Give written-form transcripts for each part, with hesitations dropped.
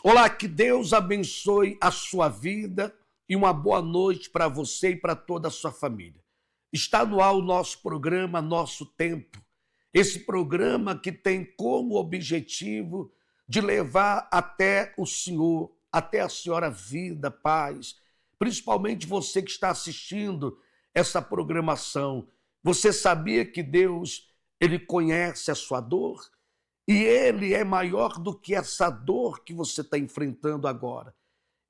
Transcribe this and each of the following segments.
Olá, que Deus abençoe a sua vida e uma boa noite para você e para toda a sua família. Está no ar o nosso programa Nosso Tempo. Esse programa que tem como objetivo de levar até o Senhor, até a senhora vida, paz, principalmente você que está assistindo essa programação. Você sabia que Deus, ele conhece a sua dor? E ele é maior do que essa dor que você está enfrentando agora.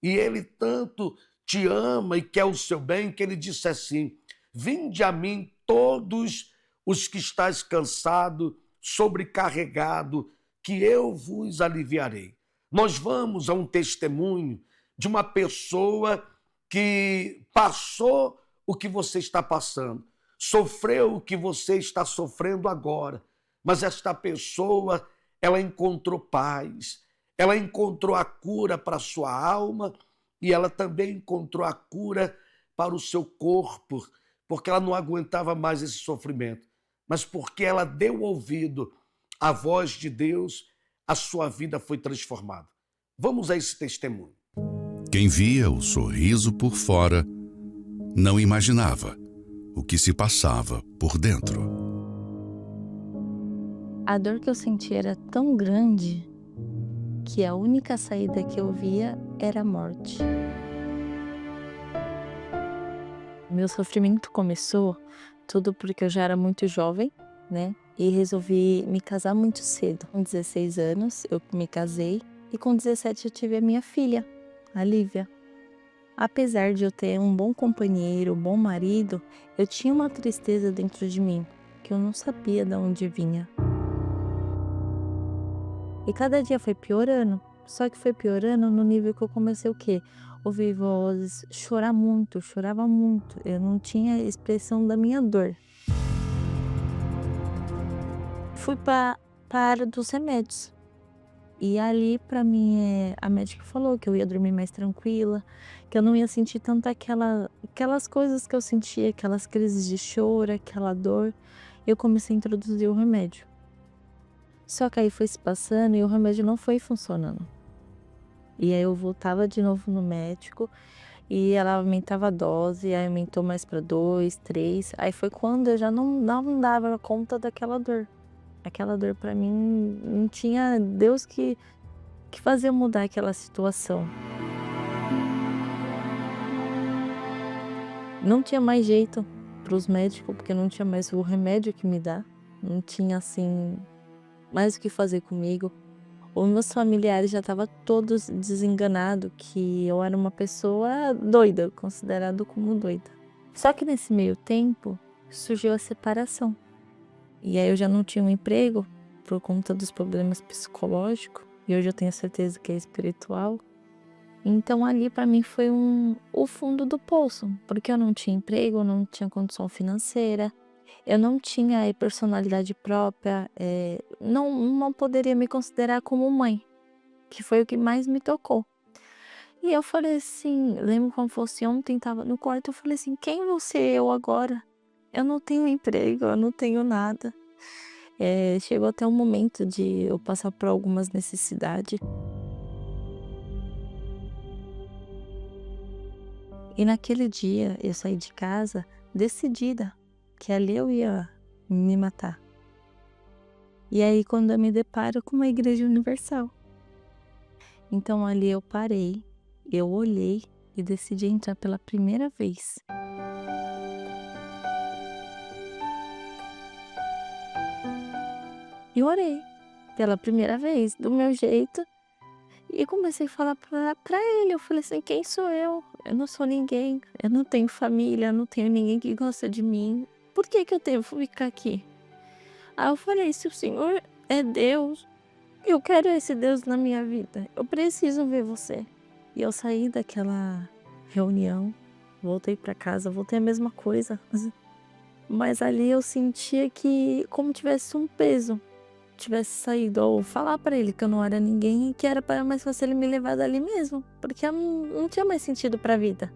E ele tanto te ama e quer o seu bem, que ele disse assim: vinde a mim todos os que estáis cansado, sobrecarregado, que eu vos aliviarei. Nós vamos a um testemunho de uma pessoa que passou o que você está passando, sofreu o que você está sofrendo agora, mas esta pessoa, ela encontrou paz, ela encontrou a cura para a sua alma e ela também encontrou a cura para o seu corpo, porque ela não aguentava mais esse sofrimento, mas porque ela deu ouvido à voz de Deus, a sua vida foi transformada. Vamos a esse testemunho. Quem via o sorriso por fora não imaginava o que se passava por dentro. A dor que eu sentia era tão grande que a única saída que eu via era a morte. Meu sofrimento começou tudo porque eu já era muito jovem, né? E resolvi me casar muito cedo. Com 16 anos eu me casei e com 17 eu tive a minha filha, a Lívia. Apesar de eu ter um bom companheiro, um bom marido, eu tinha uma tristeza dentro de mim que eu não sabia de onde vinha. E cada dia foi piorando, só que foi piorando no nível que eu comecei o quê? Ouvir vozes, chorar muito, chorava muito. Eu não tinha expressão da minha dor. Fui para a área dos remédios. E ali, para mim, a médica falou que eu ia dormir mais tranquila, que eu não ia sentir tanto aquelas coisas que eu sentia, aquelas crises de choro, aquela dor. Eu comecei a introduzir o remédio. Só que aí foi se passando e o remédio não foi funcionando. E aí eu voltava de novo no médico e ela aumentava a dose, aí aumentou mais para 2, 3. Aí foi quando eu já não dava conta daquela dor. Aquela dor para mim não tinha Deus que fazia mudar aquela situação. Não tinha mais jeito para os médicos, porque não tinha mais o remédio que me dá. Não tinha assim mais o que fazer comigo. Os meus familiares já estavam todos desenganados que eu era uma pessoa doida, considerada como doida. Só que nesse meio tempo surgiu a separação. E aí eu já não tinha um emprego por conta dos problemas psicológicos. E hoje eu tenho certeza que é espiritual. Então ali para mim foi o fundo do poço. Porque eu não tinha emprego, eu não tinha condição financeira. Eu não tinha personalidade própria, não poderia me considerar como mãe, que foi o que mais me tocou. E eu falei assim, lembro como fosse ontem, estava no quarto, eu falei assim, quem vou ser eu agora? Eu não tenho emprego, eu não tenho nada. Chegou até um momento de eu passar por algumas necessidades. E naquele dia eu saí de casa decidida que ali eu ia me matar. E aí quando eu me deparo com uma igreja universal. Então ali eu parei, eu olhei e decidi entrar pela primeira vez. E orei pela primeira vez, do meu jeito. E comecei a falar pra ele, eu falei assim, quem sou eu? Eu não sou ninguém, eu não tenho família, eu não tenho ninguém que gosta de mim. Por que eu devo ficar aqui? Aí eu falei, se o Senhor é Deus, eu quero esse Deus na minha vida. Eu preciso ver você. E eu saí daquela reunião, voltei para casa, voltei a mesma coisa. Mas ali eu sentia que como tivesse um peso, tivesse saído. Ou falar para ele que eu não era ninguém e que era mais fácil ele me levar dali mesmo. Porque eu não tinha mais sentido para a vida.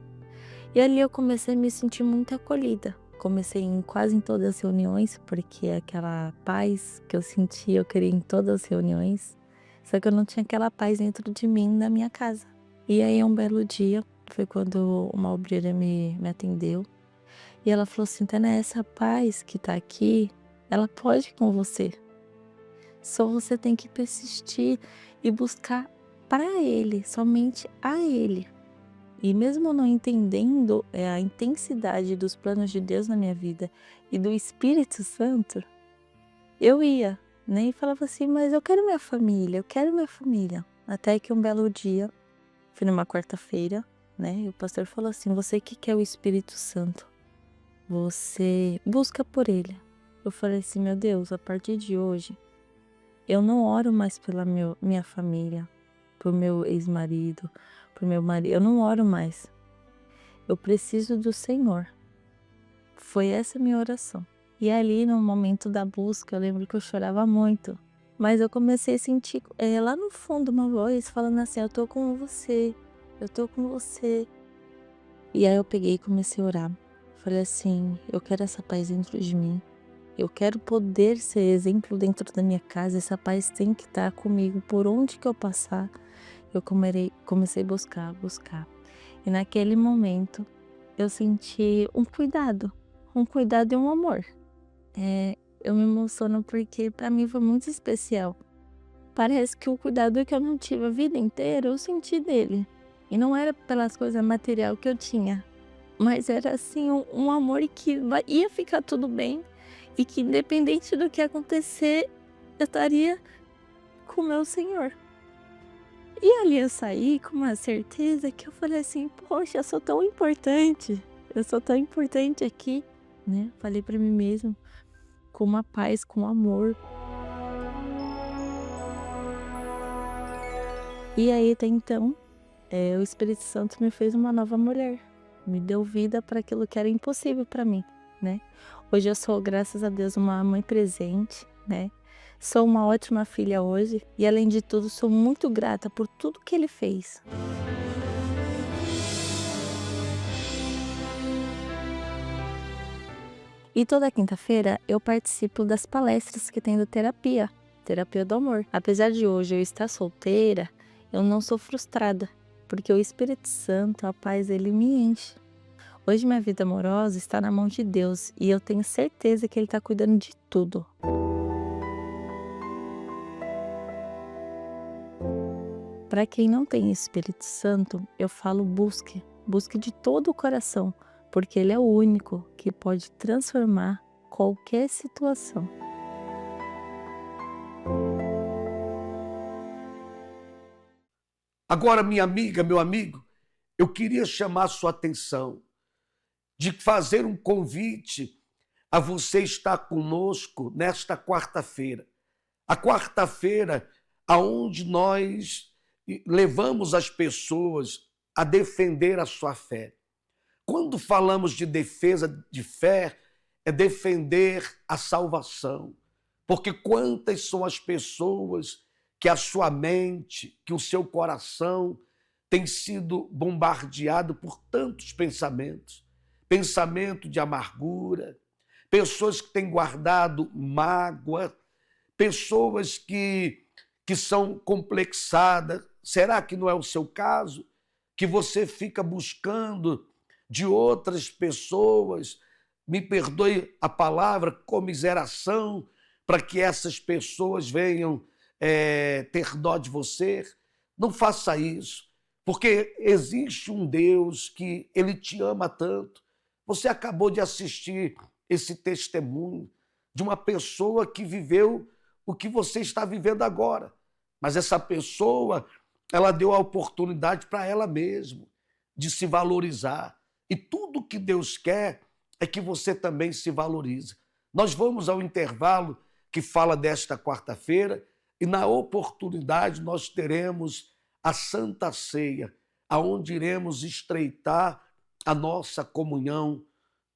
E ali eu comecei a me sentir muito acolhida. Comecei quase em todas as reuniões, porque aquela paz que eu sentia, eu queria em todas as reuniões. Só que eu não tinha aquela paz dentro de mim, na minha casa. E aí, um belo dia, foi quando uma obreira me atendeu. E ela falou assim: Tânia, essa paz que tá aqui, ela pode ir com você. Só você tem que persistir e buscar para Ele, somente a Ele. E mesmo não entendendo a intensidade dos planos de Deus na minha vida e do Espírito Santo, eu ia, né? E falava assim, mas eu quero minha família, eu quero minha família. Até que um belo dia, foi numa quarta-feira, né? E o pastor falou assim, você que quer o Espírito Santo, você busca por Ele. Eu falei assim, meu Deus, a partir de hoje, eu não oro mais pela minha família, por meu ex-marido, por meu marido, eu não oro mais. Eu preciso do Senhor. Foi essa a minha oração. E ali, no momento da busca, eu lembro que eu chorava muito. Mas eu comecei a sentir lá no fundo uma voz falando assim, eu tô com você, eu tô com você. E aí eu peguei e comecei a orar. Falei assim, eu quero essa paz dentro de mim. Eu quero poder ser exemplo dentro da minha casa. Essa paz tem que estar comigo por onde que eu passar. Eu comecei a buscar. E naquele momento eu senti um cuidado e um amor. Eu me emociono porque para mim foi muito especial. Parece que o cuidado que eu não tive a vida inteira, eu senti dele. E não era pelas coisas materiais que eu tinha, mas era assim um amor que ia ficar tudo bem e que independente do que acontecer, eu estaria com o meu Senhor. E ali eu saí com uma certeza que eu falei assim, poxa, eu sou tão importante aqui, né? Falei pra mim mesmo, com uma paz, com amor. E aí, até então, o Espírito Santo me fez uma nova mulher, me deu vida para aquilo que era impossível para mim, né? Hoje eu sou, graças a Deus, uma mãe presente, né? Sou uma ótima filha hoje e, além de tudo, sou muito grata por tudo que Ele fez. E toda quinta-feira eu participo das palestras que tem do Terapia do Amor. Apesar de hoje eu estar solteira, eu não sou frustrada, porque o Espírito Santo, a paz, Ele me enche. Hoje minha vida amorosa está na mão de Deus e eu tenho certeza que Ele está cuidando de tudo. Para quem não tem Espírito Santo, eu falo busque de todo o coração, porque Ele é o único que pode transformar qualquer situação. Agora, minha amiga, meu amigo, eu queria chamar a sua atenção de fazer um convite a você estar conosco nesta quarta-feira. A quarta-feira aonde nós levamos as pessoas a defender a sua fé. Quando falamos de defesa de fé, é defender a salvação. Porque quantas são as pessoas que a sua mente, que o seu coração tem sido bombardeado por tantos pensamentos. Pensamento de amargura, pessoas que têm guardado mágoa, pessoas que são complexadas. Será que não é o seu caso? Que você fica buscando de outras pessoas, me perdoe a palavra, comiseração, para que essas pessoas venham ter dó de você? Não faça isso, porque existe um Deus que Ele te ama tanto. Você acabou de assistir esse testemunho de uma pessoa que viveu o que você está vivendo agora. Mas essa pessoa, ela deu a oportunidade para ela mesma de se valorizar. E tudo que Deus quer é que você também se valorize. Nós vamos ao intervalo que fala desta quarta-feira e na oportunidade nós teremos a Santa Ceia, aonde iremos estreitar a nossa comunhão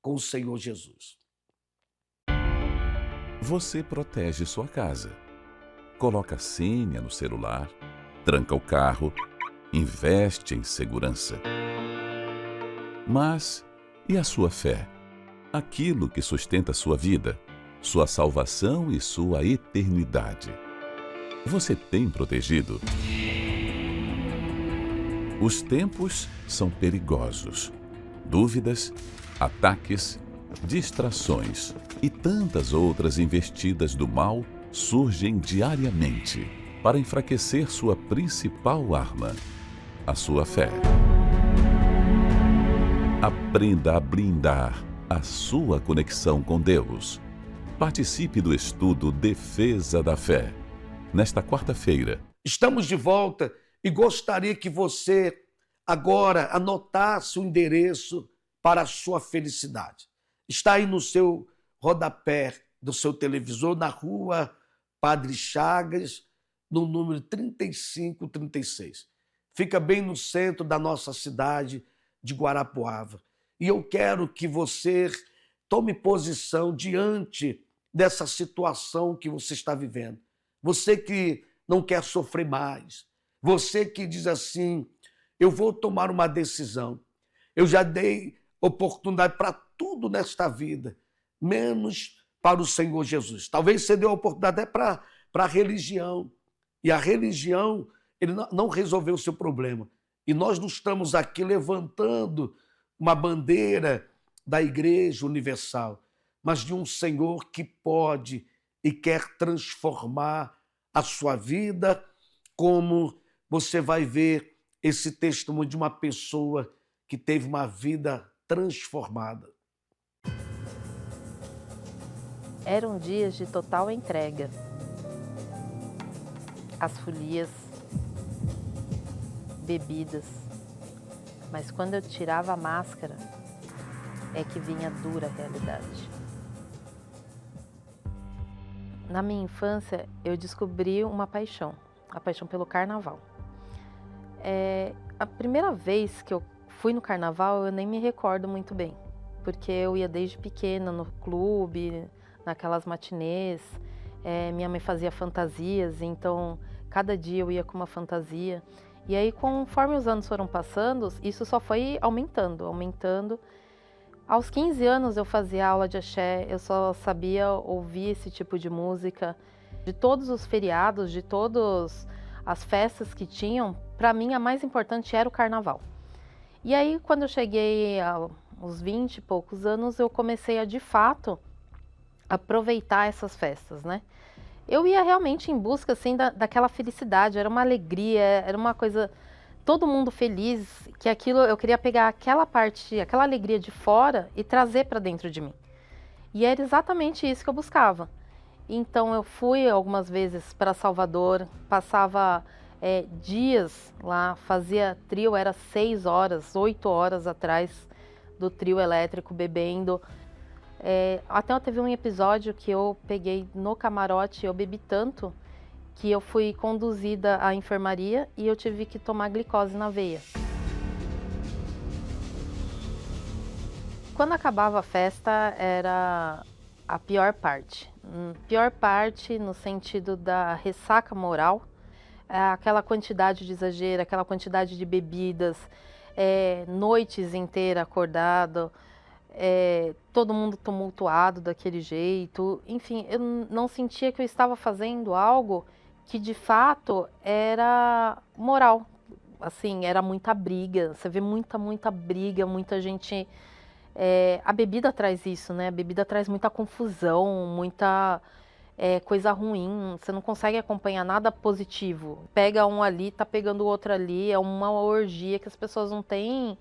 com o Senhor Jesus. Você protege sua casa. Coloca senha no celular, tranca o carro, investe em segurança. Mas e a sua fé? Aquilo que sustenta sua vida, sua salvação e sua eternidade. Você tem protegido? Os tempos são perigosos. Dúvidas, ataques, distrações e tantas outras investidas do mal surgem diariamente para enfraquecer sua principal arma, a sua fé. Aprenda a blindar a sua conexão com Deus. Participe do estudo Defesa da Fé, nesta quarta-feira. Estamos de volta e gostaria que você agora anotasse o endereço para a sua felicidade. Está aí no seu rodapé do seu televisor, na rua Padre Chagas, no número 3536. Fica bem no centro da nossa cidade de Guarapuava. E eu quero que você tome posição diante dessa situação que você está vivendo. Você que não quer sofrer mais. Você que diz assim, eu vou tomar uma decisão. Eu já dei oportunidade para tudo nesta vida, menos para o Senhor Jesus. Talvez você deu oportunidade até para a religião. E a religião, ele não resolveu o seu problema. E nós não estamos aqui levantando uma bandeira da Igreja Universal, mas de um Senhor que pode e quer transformar a sua vida, como você vai ver esse testemunho de uma pessoa que teve uma vida transformada. Eram dias de total entrega. As folias, bebidas, mas quando eu tirava a máscara, é que vinha a dura realidade. Na minha infância, eu descobri uma paixão, a paixão pelo carnaval. A primeira vez que eu fui no carnaval, eu nem me recordo muito bem, porque eu ia desde pequena no clube, naquelas matinês, minha mãe fazia fantasias, então cada dia eu ia com uma fantasia. E aí, conforme os anos foram passando, isso só foi aumentando. Aos 15 anos eu fazia aula de axé, eu só sabia ouvir esse tipo de música. De todos os feriados, de todas as festas que tinham, para mim a mais importante era o carnaval. E aí, quando eu cheguei aos 20 e poucos anos, eu comecei a, de fato, aproveitar essas festas, né? Eu ia realmente em busca, assim, daquela felicidade, era uma alegria, era uma coisa, todo mundo feliz, que aquilo, eu queria pegar aquela parte, aquela alegria de fora e trazer para dentro de mim. E era exatamente isso que eu buscava. Então eu fui algumas vezes para Salvador, passava dias lá, fazia trio, era 6 horas, 8 horas atrás do trio elétrico, bebendo. Até teve um episódio que eu peguei no camarote, eu bebi tanto que eu fui conduzida à enfermaria e eu tive que tomar glicose na veia. Quando acabava a festa era a pior parte. Pior parte no sentido da ressaca moral, aquela quantidade de exagero, aquela quantidade de bebidas, noites inteiras acordado, todo mundo tumultuado daquele jeito. Enfim, eu não sentia que eu estava fazendo algo que de fato era moral. Assim, era muita briga, você vê muita briga, muita gente... a bebida traz isso, né? A bebida traz muita confusão, muita coisa ruim, você não consegue acompanhar nada positivo. Pega um ali, tá pegando o outro ali, é uma orgia que as pessoas não têm...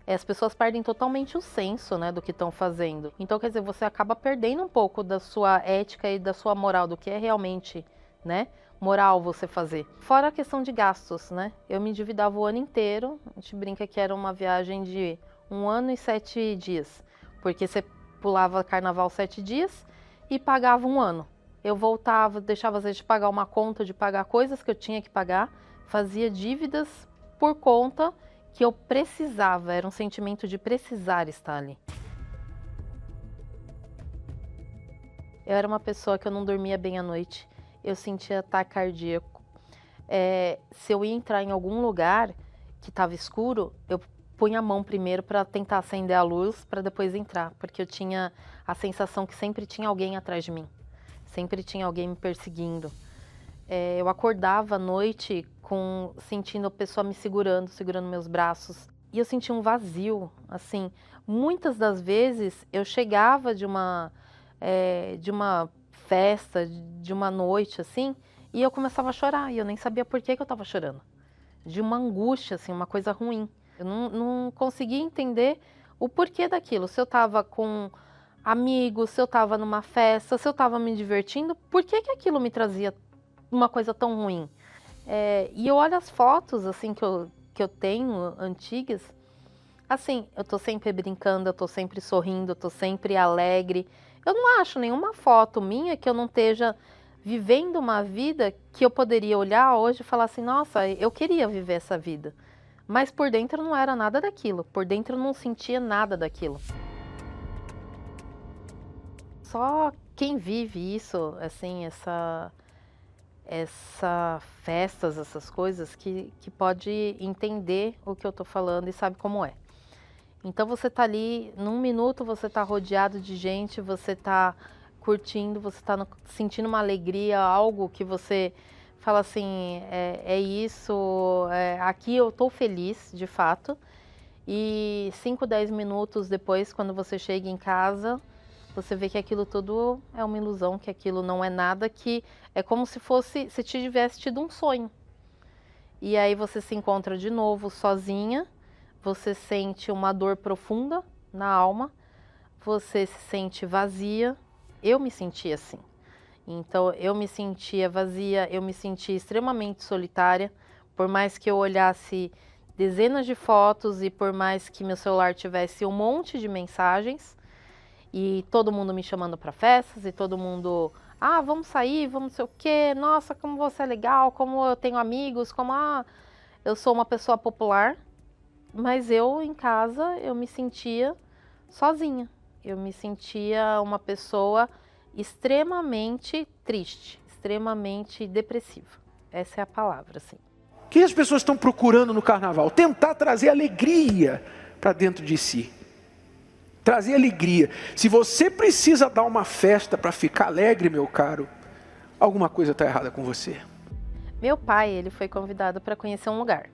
As pessoas perdem totalmente o senso, né, do que estão fazendo. Então, quer dizer, você acaba perdendo um pouco da sua ética e da sua moral, do que é realmente, né, moral você fazer. Fora a questão de gastos, né? Eu me endividava o ano inteiro, a gente brinca que era uma viagem de 1 ano e 7 dias, porque você pulava carnaval 7 dias e pagava 1 ano. Eu voltava, deixava às vezes de pagar uma conta, de pagar coisas que eu tinha que pagar, fazia dívidas por conta que eu precisava, era um sentimento de precisar estar ali. Eu era uma pessoa que eu não dormia bem à noite, eu sentia ataque cardíaco. Se eu ia entrar em algum lugar que estava escuro, eu punha a mão primeiro para tentar acender a luz, para depois entrar, porque eu tinha a sensação que sempre tinha alguém atrás de mim, sempre tinha alguém me perseguindo. Eu acordava à noite sentindo a pessoa me segurando meus braços. E eu sentia um vazio, assim. Muitas das vezes eu chegava de uma festa, de uma noite, assim, e eu começava a chorar. E eu nem sabia por que eu estava chorando. De uma angústia, assim, uma coisa ruim. Eu não conseguia entender o porquê daquilo. Se eu estava com amigos, se eu estava numa festa, se eu estava me divertindo, por que aquilo me trazia uma coisa tão ruim? E eu olho as fotos, assim, que eu tenho, antigas, assim, eu tô sempre brincando, eu tô sempre sorrindo, eu tô sempre alegre. Eu não acho nenhuma foto minha que eu não esteja vivendo uma vida que eu poderia olhar hoje e falar assim, nossa, eu queria viver essa vida. Mas por dentro não era nada daquilo, por dentro eu não sentia nada daquilo. Só quem vive isso, assim, essa festas, essas coisas, que pode entender o que eu tô falando e sabe como é. Então você tá ali, num minuto você tá rodeado de gente, você tá curtindo, você tá sentindo uma alegria, algo que você fala assim, é isso, aqui eu tô feliz, de fato. E 5, 10 minutos depois, quando você chega em casa, você vê que aquilo tudo é uma ilusão, que aquilo não é nada, que é como se se tivesse tido um sonho. E aí você se encontra de novo sozinha, você sente uma dor profunda na alma, você se sente vazia. Eu me sentia assim. Então eu me sentia vazia, eu me sentia extremamente solitária, por mais que eu olhasse dezenas de fotos e por mais que meu celular tivesse um monte de mensagens e todo mundo me chamando para festas e todo mundo, vamos sair, vamos não sei o quê, nossa, como você é legal, como eu tenho amigos, como eu sou uma pessoa popular, mas eu em casa eu me sentia sozinha, eu me sentia uma pessoa extremamente triste, extremamente depressiva. Essa é a palavra, assim. O que as pessoas estão procurando no carnaval? Tentar trazer alegria para dentro de si. Trazer alegria. Se você precisa dar uma festa para ficar alegre, meu caro, alguma coisa está errada com você. Meu pai, ele foi convidado para conhecer um lugar.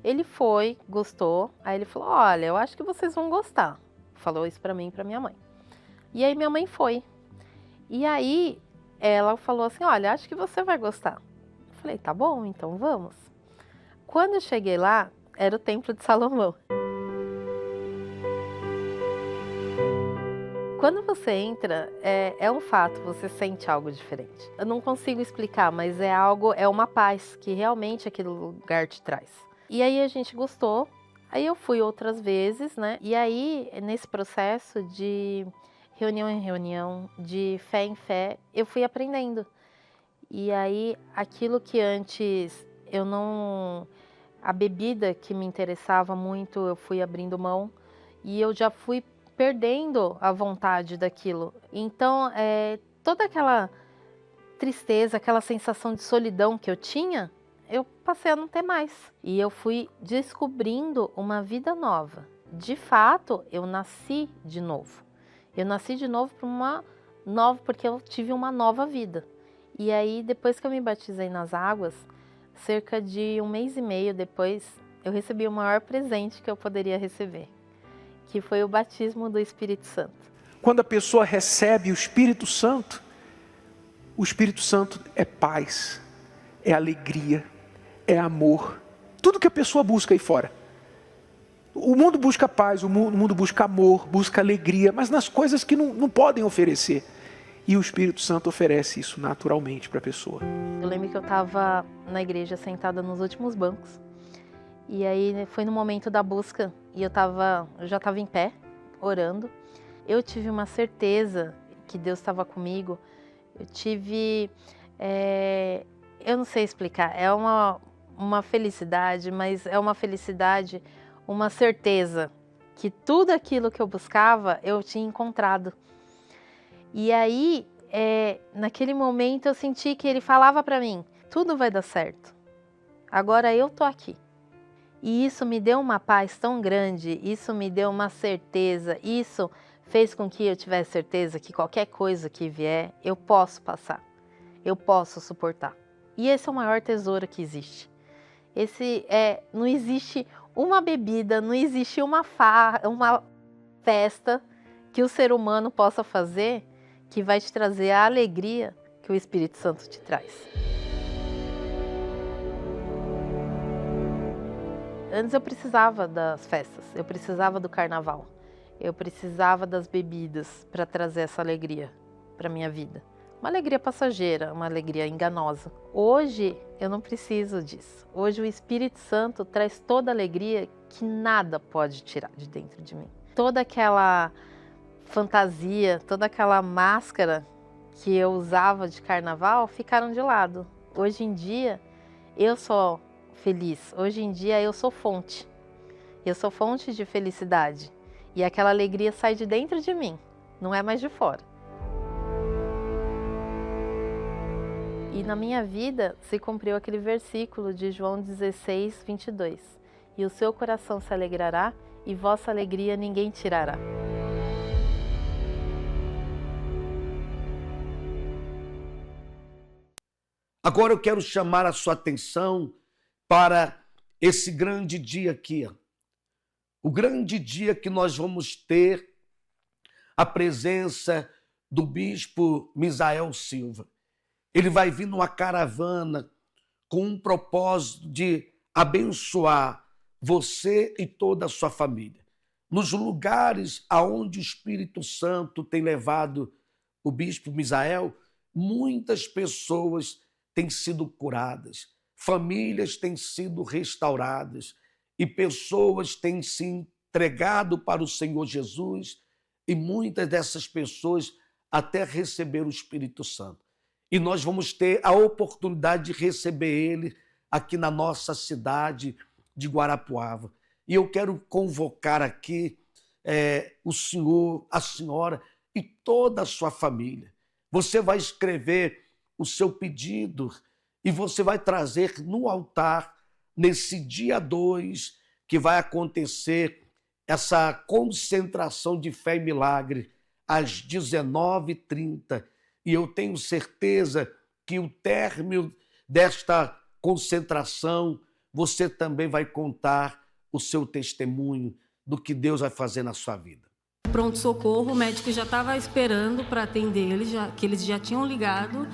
Ele foi, gostou, aí ele falou, olha, eu acho que vocês vão gostar. Falou isso para mim e para minha mãe. E aí minha mãe foi. E aí ela falou assim, olha, acho que você vai gostar. Eu falei, tá bom, então vamos. Quando eu cheguei lá, era o Templo de Salomão. Quando você entra, é um fato, você sente algo diferente. Eu não consigo explicar, mas é uma paz que realmente aquele lugar te traz. E aí a gente gostou, aí eu fui outras vezes, né? E aí, nesse processo de reunião em reunião, de fé em fé, eu fui aprendendo. E aí, aquilo que antes eu não... A bebida que me interessava muito, eu fui abrindo mão. E eu já fui perdendo a vontade daquilo. Então, toda aquela tristeza, aquela sensação de solidão que eu tinha, eu passei a não ter mais. E eu fui descobrindo uma vida nova. De fato, eu nasci de novo. Eu nasci de novo porque eu tive uma nova vida. E aí, depois que eu me batizei nas águas, cerca de 1 mês e meio depois, eu recebi o maior presente que eu poderia receber, que foi o batismo do Espírito Santo. Quando a pessoa recebe o Espírito Santo é paz, é alegria, é amor. Tudo que a pessoa busca aí fora. O mundo busca paz, o mundo busca amor, busca alegria, mas nas coisas que não podem oferecer. E o Espírito Santo oferece isso naturalmente para a pessoa. Eu lembro que eu estava na igreja sentada nos últimos bancos. E aí foi no momento da busca e eu já estava em pé, orando. Eu tive uma certeza que Deus estava comigo. Eu tive, eu não sei explicar, é uma felicidade, mas é uma felicidade, uma certeza que tudo aquilo que eu buscava, eu tinha encontrado. E aí, naquele momento eu senti que ele falava para mim, tudo vai dar certo, agora eu tô aqui. E isso me deu uma paz tão grande, isso me deu uma certeza, isso fez com que eu tivesse certeza que qualquer coisa que vier, eu posso passar, eu posso suportar. E esse é o maior tesouro que existe. Não existe uma bebida, não existe uma festa que o ser humano possa fazer que vai te trazer a alegria que o Espírito Santo te traz. Antes eu precisava das festas, eu precisava do carnaval, eu precisava das bebidas para trazer essa alegria para minha vida. Uma alegria passageira, uma alegria enganosa. Hoje eu não preciso disso. Hoje o Espírito Santo traz toda a alegria que nada pode tirar de dentro de mim. Toda aquela fantasia, toda aquela máscara que eu usava de carnaval ficaram de lado. Hoje em dia eu sou feliz. Hoje em dia eu sou fonte. Eu sou fonte de felicidade. E aquela alegria sai de dentro de mim, não é mais de fora. E na minha vida se cumpriu aquele versículo de João 16, 22. E o seu coração se alegrará e vossa alegria ninguém tirará. Agora eu quero chamar a sua atenção para esse grande dia aqui. O grande dia que nós vamos ter a presença do bispo Misael Silva. Ele vai vir numa caravana com um propósito de abençoar você e toda a sua família. Nos lugares aonde o Espírito Santo tem levado o bispo Misael, muitas pessoas têm sido curadas, famílias têm sido restauradas e pessoas têm se entregado para o Senhor Jesus e muitas dessas pessoas até receberam o Espírito Santo. E nós vamos ter a oportunidade de receber ele aqui na nossa cidade de Guarapuava. E eu quero convocar aqui o senhor, a senhora e toda a sua família. Você vai escrever o seu pedido e você vai trazer no altar, nesse dia 2, que vai acontecer essa concentração de fé e milagre, às 19h30. E eu tenho certeza que o término desta concentração, você também vai contar o seu testemunho do que Deus vai fazer na sua vida. Pronto-socorro, o médico já estava esperando para atender ele, que eles já tinham ligado.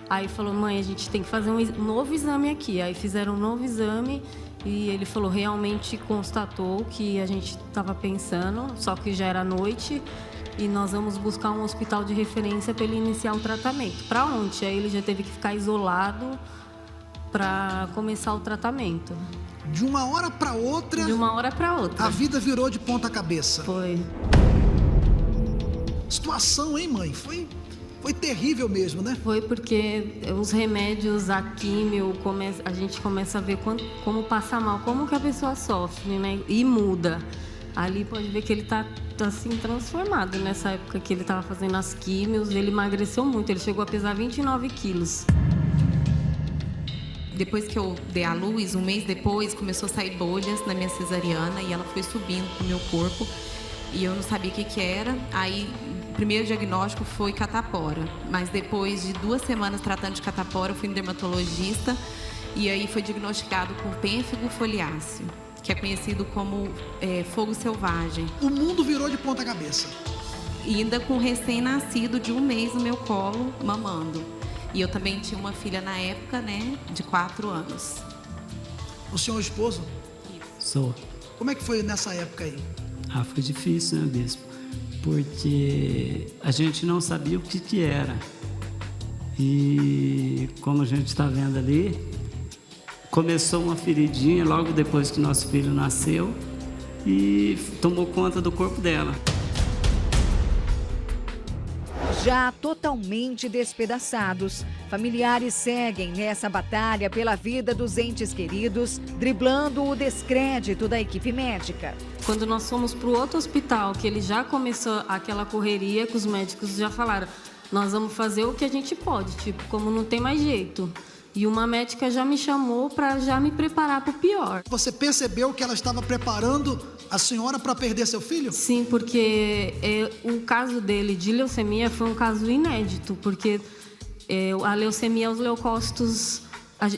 Aí falou, mãe, a gente tem que fazer um novo exame aqui. Aí fizeram um novo exame e ele falou, realmente constatou que a gente estava pensando, só que já era noite. E nós vamos buscar um hospital de referência para ele iniciar o tratamento. Para onde? Aí ele já teve que ficar isolado para começar o tratamento. De uma hora para outra... De uma hora para outra. A vida virou de ponta cabeça. Foi. Situação, hein, mãe? Foi terrível mesmo, né? Foi porque os remédios, a químio, a gente começa a ver como passa mal, como que a pessoa sofre, né? E muda. Ali pode ver que ele tá assim transformado. Nessa época que ele estava fazendo as químios, ele emagreceu muito, ele chegou a pesar 29 quilos. Depois que eu dei à luz, um mês depois, começou a sair bolhas na minha cesariana e ela foi subindo pro meu corpo e eu não sabia o que era. Aí o primeiro diagnóstico foi catapora, mas depois de 2 semanas tratando de catapora, eu fui no dermatologista e aí foi diagnosticado com pênfigo foliáceo, que é conhecido como fogo selvagem. O mundo virou de ponta cabeça. E ainda com um recém-nascido de 1 mês no meu colo, mamando. E eu também tinha uma filha na época, né, de 4 anos. O senhor é o esposo? Sou. Como é que foi nessa época aí? Foi difícil, né, bispo? Porque a gente não sabia o que era. E como a gente está vendo ali, começou uma feridinha logo depois que nosso filho nasceu e tomou conta do corpo dela. Já totalmente despedaçados, familiares seguem nessa batalha pela vida dos entes queridos, driblando o descrédito da equipe médica. Quando nós fomos para o outro hospital, que ele já começou aquela correria, que os médicos já falaram, nós vamos fazer o que a gente pode, tipo, como não tem mais jeito. E uma médica já me chamou para já me preparar para o pior. Você percebeu que ela estava preparando a senhora para perder seu filho? Sim, porque o caso dele de leucemia foi um caso inédito, porque a leucemia, os leucócitos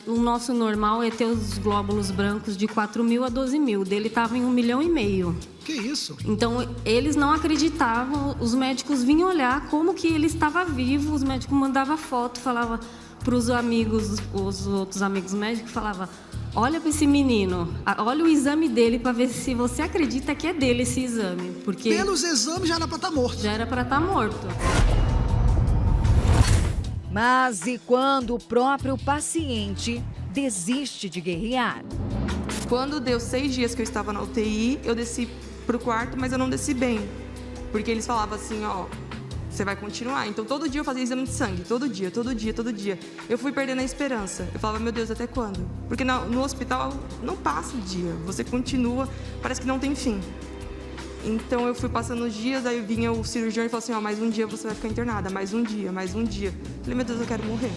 O nosso normal é ter os glóbulos brancos de 4.000 a 12.000. O dele estava em 1,5 milhão. Que isso? Então, eles não acreditavam. Os médicos vinham olhar como que ele estava vivo. Os médicos mandavam foto, falava para os amigos, os outros amigos médicos, falava: olha para esse menino, olha o exame dele para ver se você acredita que é dele esse exame. Porque pelos exames já era para estar morto. Já era para estar morto. Mas e quando o próprio paciente desiste de guerrear? Quando deu 6 dias que eu estava na UTI, eu desci pro quarto, mas eu não desci bem. Porque eles falavam assim, ó, você vai continuar. Então todo dia eu fazia exame de sangue, todo dia. Eu fui perdendo a esperança. Eu falava, meu Deus, até quando? Porque no hospital não passa o dia, você continua, parece que não tem fim. Então eu fui passando os dias, aí vinha o cirurgião e falou assim, ó, mais um dia você vai ficar internada, mais um dia. Falei, meu Deus, eu quero morrer.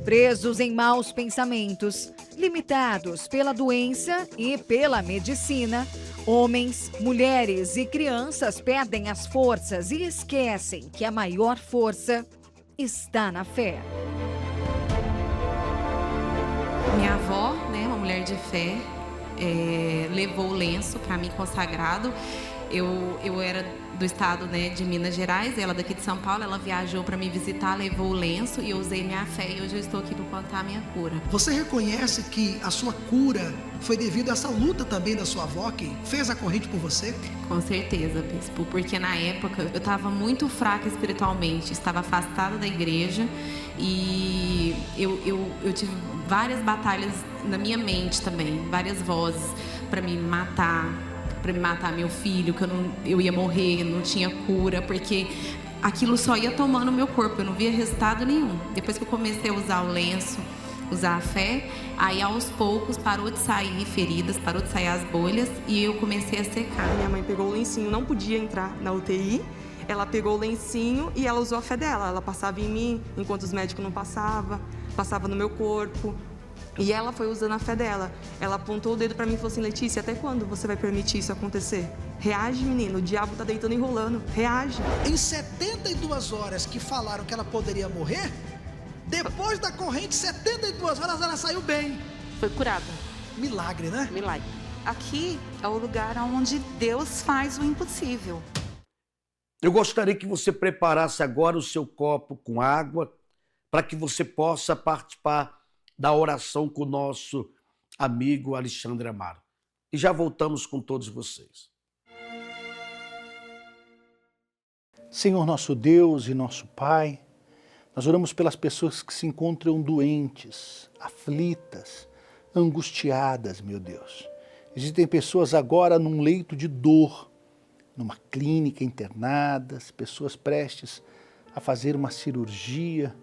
Presos em maus pensamentos, limitados pela doença e pela medicina, homens, mulheres e crianças perdem as forças e esquecem que a maior força está na fé. Minha avó, né, uma mulher de fé, levou o lenço para mim consagrado. Eu era do estado, né, de Minas Gerais, ela daqui de São Paulo, ela viajou para me visitar, levou o lenço e eu usei minha fé e hoje eu estou aqui para contar a minha cura. Você reconhece que a sua cura foi devido a essa luta também da sua avó que fez a corrente por você? Com certeza, bispo, porque na época eu estava muito fraca espiritualmente, estava afastada da igreja e eu tive várias batalhas na minha mente também, várias vozes para me matar meu filho, que eu ia morrer, não tinha cura, porque aquilo só ia tomando meu corpo, eu não via resultado nenhum. Depois que eu comecei a usar o lenço, usar a fé, aí aos poucos parou de sair feridas, parou de sair as bolhas e eu comecei a secar. Minha mãe pegou o lencinho, não podia entrar na UTI, ela pegou o lencinho e ela usou a fé dela. Ela passava em mim, enquanto os médicos não passavam, passava no meu corpo. E ela foi usando a fé dela. Ela apontou o dedo pra mim e falou assim, Letícia, até quando você vai permitir isso acontecer? Reage, menino, o diabo tá deitando e enrolando, reage. Em 72 horas que falaram que ela poderia morrer, depois da corrente, 72 horas ela saiu bem. Foi curada. Milagre, né? Milagre. Aqui é o lugar onde Deus faz o impossível. Eu gostaria que você preparasse agora o seu copo com água para que você possa participar da oração com o nosso amigo Alexandre Amaro. E já voltamos com todos vocês. Senhor nosso Deus e nosso Pai, nós oramos pelas pessoas que se encontram doentes, aflitas, angustiadas, meu Deus. Existem pessoas agora num leito de dor, numa clínica internadas, pessoas prestes a fazer uma cirurgia,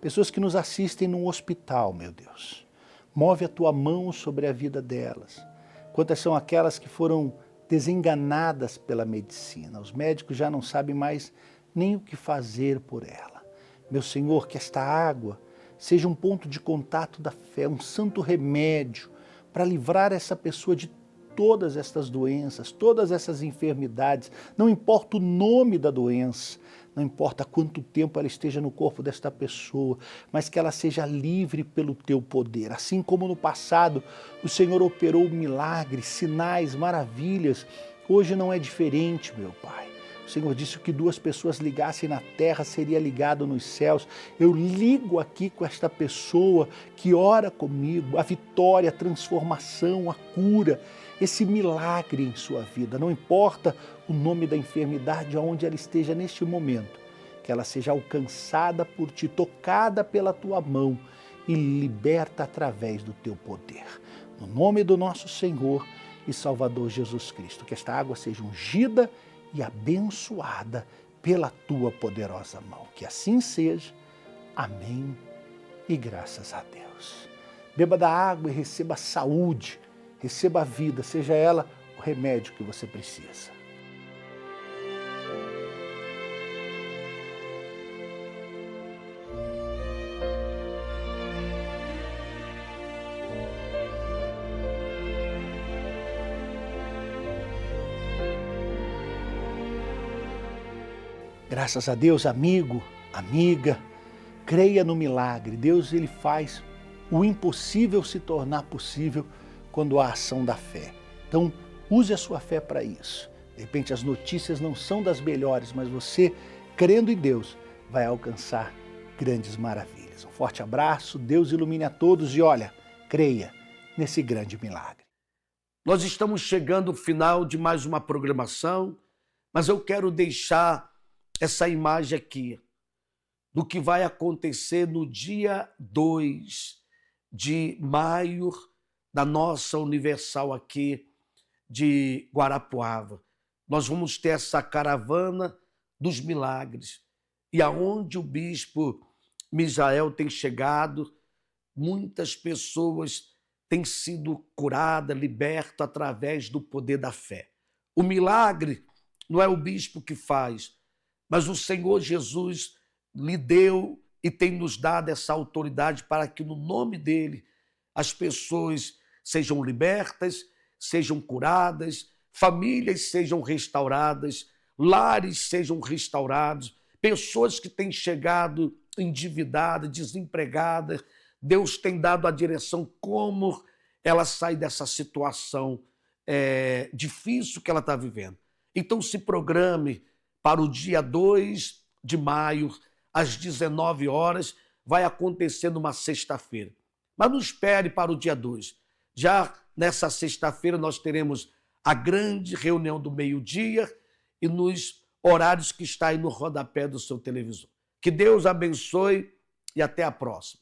pessoas que nos assistem num hospital, meu Deus. Move a tua mão sobre a vida delas. Quantas são aquelas que foram desenganadas pela medicina? Os médicos já não sabem mais nem o que fazer por ela. Meu Senhor, que esta água seja um ponto de contato da fé, um santo remédio para livrar essa pessoa de todas estas doenças, todas essas enfermidades. Não importa o nome da doença, não importa quanto tempo ela esteja no corpo desta pessoa, mas que ela seja livre pelo teu poder. Assim como no passado o Senhor operou milagres, sinais, maravilhas, hoje não é diferente, meu Pai. O Senhor disse que 2 pessoas ligassem na terra, seria ligado nos céus. Eu ligo aqui com esta pessoa que ora comigo, a vitória, a transformação, a cura, esse milagre em sua vida. Não importa o nome da enfermidade, aonde ela esteja neste momento, que ela seja alcançada por ti, tocada pela tua mão e liberta através do teu poder. No nome do nosso Senhor e Salvador Jesus Cristo, que esta água seja ungida e abençoada pela tua poderosa mão. Que assim seja. Amém e graças a Deus. Beba da água e receba saúde, receba a vida, seja ela o remédio que você precisa. Graças a Deus, amigo, amiga, Creia no milagre. Deus ele faz o impossível se tornar possível quando há ação da fé. Então, use a sua fé para isso. De repente as notícias não são das melhores, mas você, crendo em Deus, vai alcançar grandes maravilhas. Um forte abraço, Deus ilumine a todos e olha, creia nesse grande milagre. Nós estamos chegando ao final de mais uma programação, mas eu quero deixar essa imagem aqui do que vai acontecer no dia 2 de maio da nossa Universal aqui de Guarapuava. Nós vamos ter essa caravana dos milagres. E aonde o bispo Misael tem chegado, muitas pessoas têm sido curadas, libertas através do poder da fé. O milagre não é o bispo que faz, mas o Senhor Jesus lhe deu e tem nos dado essa autoridade para que no nome dele as pessoas sejam libertas, sejam curadas, famílias sejam restauradas, lares sejam restaurados, pessoas que têm chegado endividadas, desempregadas, Deus tem dado a direção como ela sai dessa situação difícil que ela está vivendo. Então se programe para o dia 2 de maio, às 19 horas, vai acontecer numa sexta-feira. Mas não espere para o dia 2. Já nessa sexta-feira nós teremos a grande reunião do meio-dia e nos horários que está aí no rodapé do seu televisor. Que Deus abençoe e até a próxima.